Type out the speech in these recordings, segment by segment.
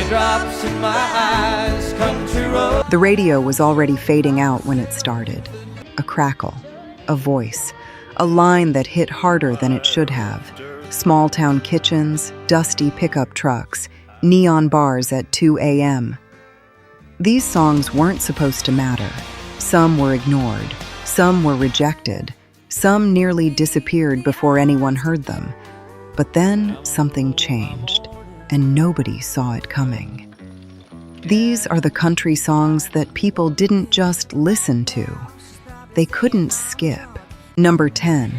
Teardrops in my eyes, country road. The radio was already fading out when it started. A crackle, a voice, a line that hit harder than it should have. Small-town kitchens, dusty pickup trucks, neon bars at 2 a.m. These songs weren't supposed to matter. Some were ignored. Some were rejected. Some nearly disappeared before anyone heard them. But then something changed, and nobody saw it coming. These are the country songs that people didn't just listen to. They couldn't skip. Number 10.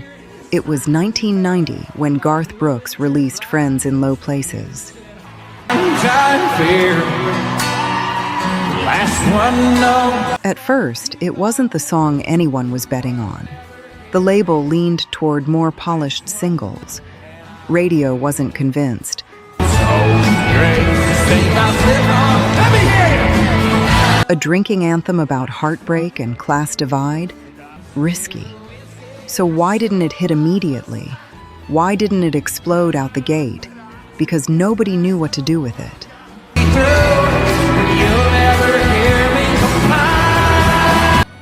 It was 1990 when Garth Brooks released Friends in Low Places. At first, it wasn't the song anyone was betting on. The label leaned toward more polished singles. Radio wasn't convinced. A drinking anthem about heartbreak and class divide? Risky. So why didn't it hit immediately? Why didn't it explode out the gate? Because nobody knew what to do with it.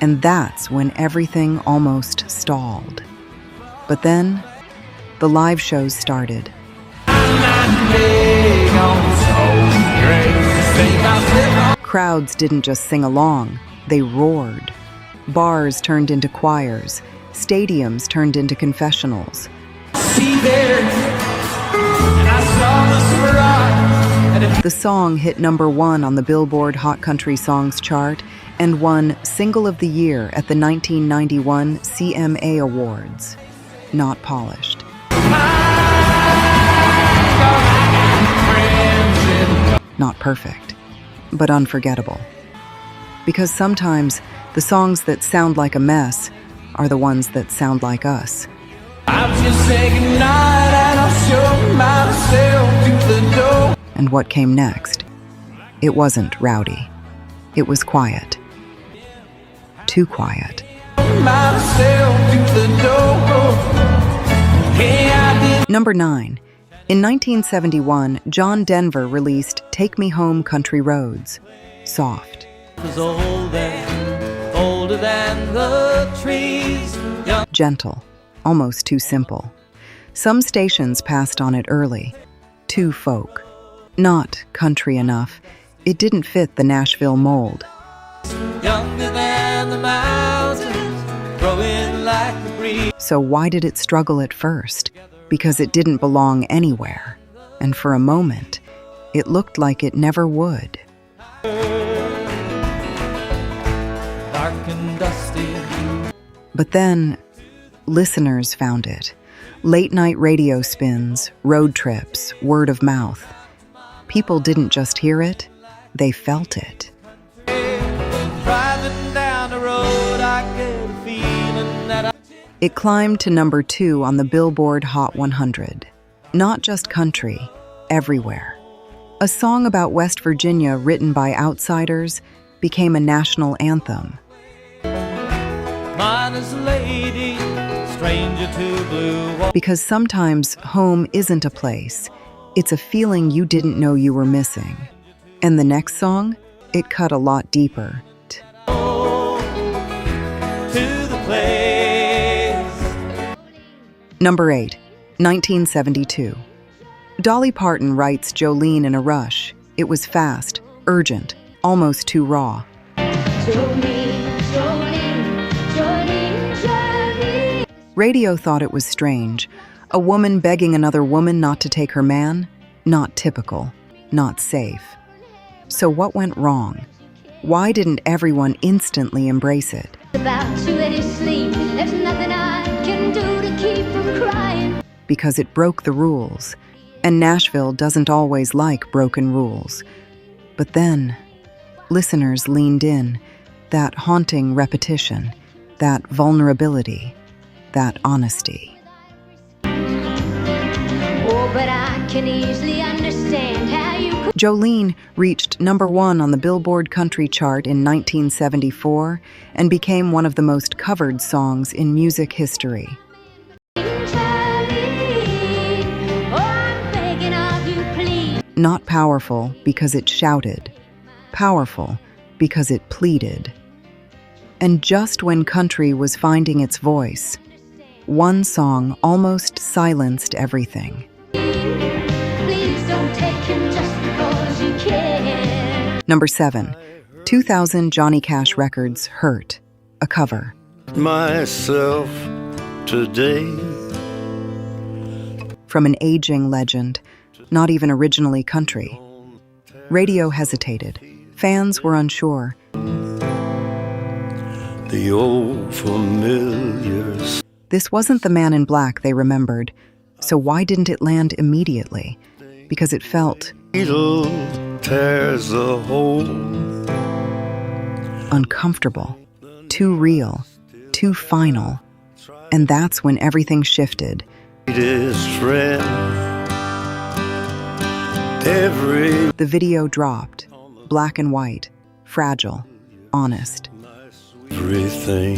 And that's when everything almost stalled. But then, the live shows started. Crowds didn't just sing along, they roared. Bars turned into choirs, stadiums turned into confessionals. The song hit number 1 on the Billboard Hot Country Songs chart and won Single of the Year at the 1991 CMA Awards. Not polished. Not perfect, but unforgettable. Because sometimes the songs that sound like a mess are the ones that sound like us. I'll just say goodnight and I'll show myself to the door. And what came next? It wasn't rowdy. It was quiet. Too quiet. Number 9. In 1971, John Denver released Take Me Home Country Roads. Soft. Older than the trees. Gentle. Almost too simple. Some stations passed on it early. Too folk. Not country enough. It didn't fit the Nashville mold. Younger than the mountains, growing like the breeze. So why did it struggle at first? Because it didn't belong anywhere. And for a moment, it looked like it never would. Dark and dusty. But then, listeners found it. Late-night radio spins, road trips, word of mouth. People didn't just hear it, they felt it. Driving down the road, I get a feeling that It climbed to number 2 on the Billboard Hot 100. Not just country, everywhere. A song about West Virginia written by outsiders became a national anthem. Mine is a lady, stranger to blue. Because sometimes home isn't a place. It's a feeling you didn't know you were missing. And the next song, it cut a lot deeper. Number 8, 1972. Dolly Parton writes Jolene in a rush. It was fast, urgent, almost too raw. Jolene, Jolene, Jolene, Jolene. Radio thought it was strange. A woman begging another woman not to take her man? Not typical, not safe. So what went wrong? Why didn't everyone instantly embrace it? About to let it sleep. There's nothing I can do to keep from crying. Because it broke the rules. And Nashville doesn't always like broken rules. But then, listeners leaned in. That haunting repetition, that vulnerability, that honesty. But I can easily understand how you could. Jolene reached number 1 on the Billboard Country chart in 1974 and became one of the most covered songs in music history. Not powerful because it shouted, powerful because it pleaded. And just when country was finding its voice, one song almost silenced everything. Please don't take him just because you can. Number 7, 2000 Johnny Cash Records' Hurt, a cover. myself today. From an aging legend, not even originally country. Radio hesitated. Fans were unsure. The old familiar This wasn't the Man in Black they remembered, so why didn't it land immediately? Because it felt needle tears a hole. uncomfortable, too real, too final. And that's when everything shifted. His friend. Every The video dropped, black and white, fragile, honest. everything.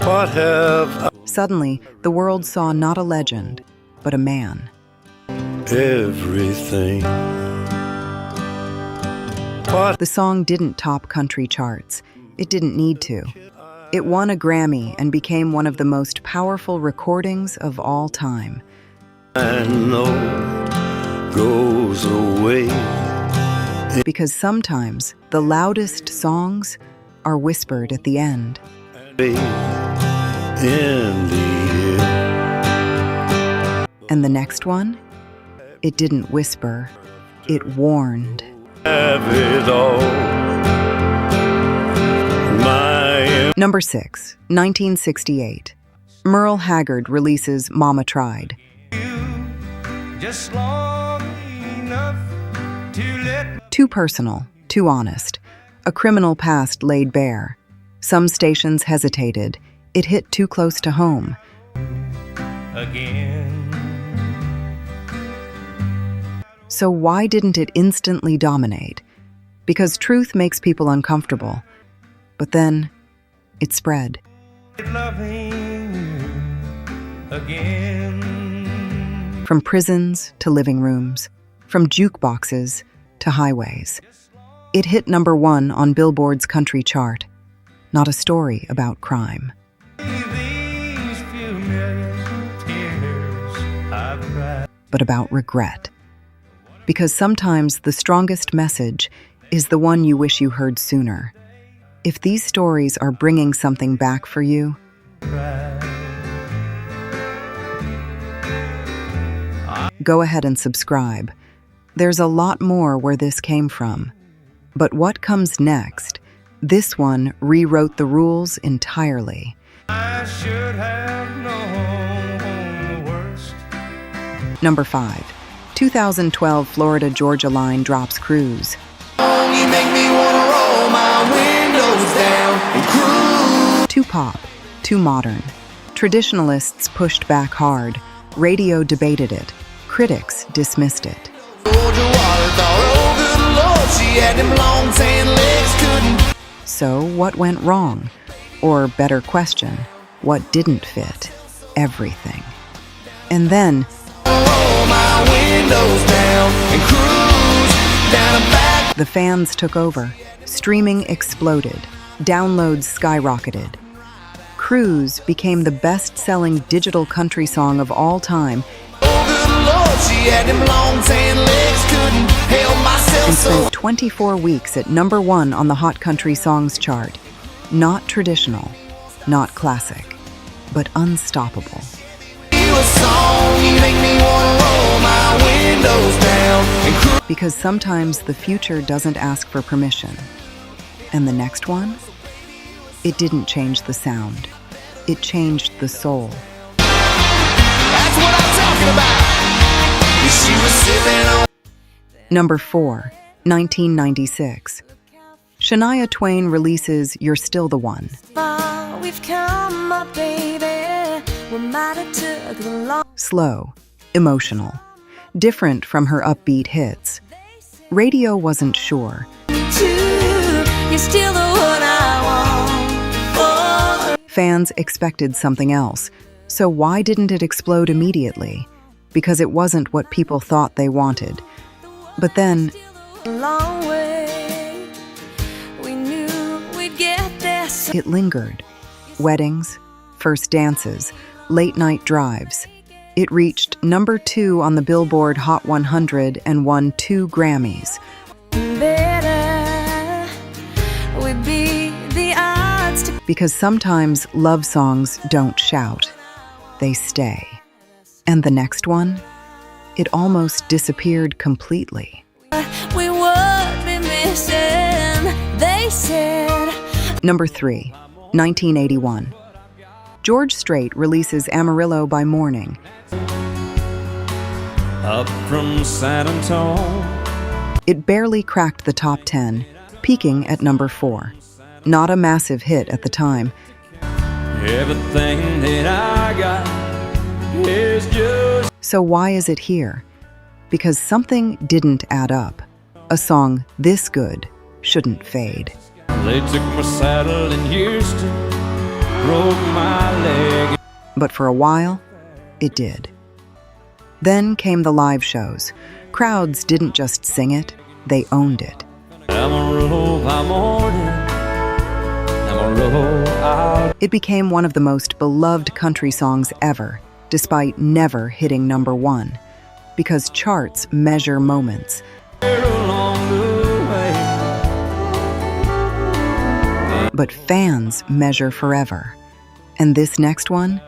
What have I? Suddenly, the world saw not a legend, but a man. Everything. What The song didn't top country charts. It didn't need to. It won a Grammy and became one of the most powerful recordings of all time. I know goes away. Because sometimes the loudest songs are whispered at the end. In the And the next one? It didn't whisper. It warned. have it all. My Number 6, 1968. Merle Haggard releases Mama Tried. just long enough to let Too personal, too honest. A criminal past laid bare. Some stations hesitated. It hit too close to home. again. So why didn't it instantly dominate? Because truth makes people uncomfortable. But then, it spread. Loving you again. From prisons to living rooms, from jukeboxes to highways. It hit number 1 on Billboard's country chart. Not a story about crime, These few million tears I've cried. but about regret. Because sometimes the strongest message is the one you wish you heard sooner. If these stories are bringing something back for you, go ahead and subscribe. There's a lot more where this came from. But what comes next? This one rewrote the rules entirely. I should have known the worst. Number 5, 2012 Florida-Georgia line drops Cruise. You make me wanna roll my windows down and cruise. Too pop, too modern. Traditionalists pushed back hard. Radio debated it. Critics dismissed it. Georgia water thought, oh good Lord, she had them long tan legs, couldn't. So what went wrong? Or better question, what didn't fit? Everything. And then, Roll my windows down and cruise down a back. the fans took over. Streaming exploded. Downloads skyrocketed. Cruise became the best-selling digital country song of all time Oh good Lord, she had them long tan legs, couldn't help myself and so. spent 24 weeks at number 1 on the Hot Country Songs chart. Not traditional, not classic, but unstoppable. You a song, you make me wanna roll my windows down and cruise. Because sometimes the future doesn't ask for permission. And the next one? It didn't change the sound. It changed the soul. That's what I'm talking about. She was sipping on. Number 4, 1996. Shania Twain releases You're Still the One. Far we've come up, baby. We might have took the long. Slow, emotional, different from her upbeat hits. Radio wasn't sure. You're still the one I want. Fans expected something else, so why didn't it explode immediately? because it wasn't what people thought they wanted. But then, A long way. We knew we'd get there. it lingered. Weddings, first dances, late-night drives. It reached number 2 on the Billboard Hot 100 and won 2 Grammys. Better we beat the odds to Because sometimes love songs don't shout, they stay. And the next one? It almost disappeared completely. we would be missing. They said Number 3, 1981. George Strait releases Amarillo by Morning. Up from San Antonio. It barely cracked the top 10, peaking at number 4. Not a massive hit at the time, Everything that I got is just so why is it here? Because something didn't add up. A song this good shouldn't fade. they took my saddle in Houston, broke my leg. But for a while, it did. Then came the live shows. Crowds didn't just sing it, they owned it. Amarillo by morning, Amarillo out. It became one of the most beloved country songs ever, despite never hitting number 1. Because charts measure moments, Along the way. but fans measure forever. And this next one,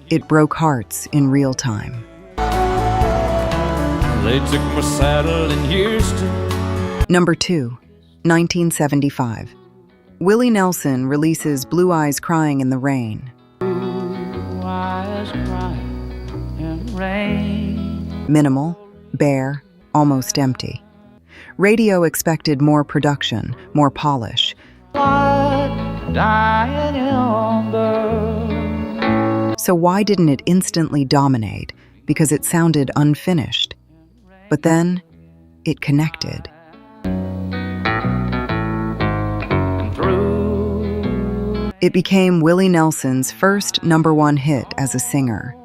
it broke hearts in real time. They took my saddle in Houston. Number 2, 1975. Willie Nelson releases Blue Eyes Crying in the Rain. Eyes crying in rain. Minimal, bare, almost empty. Radio expected more production, more polish. Dying yonder. So why didn't it instantly dominate? Because it sounded unfinished. But then, it connected. It became Willie Nelson's first number 1 hit as a singer.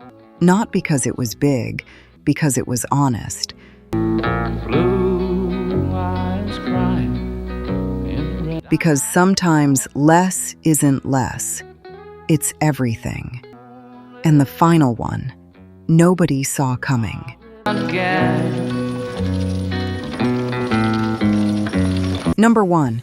Not because it was big, because it was honest. Blue eyes crying in rain. Because sometimes less isn't less. It's everything. And the final one, nobody saw coming. Again. Number 1.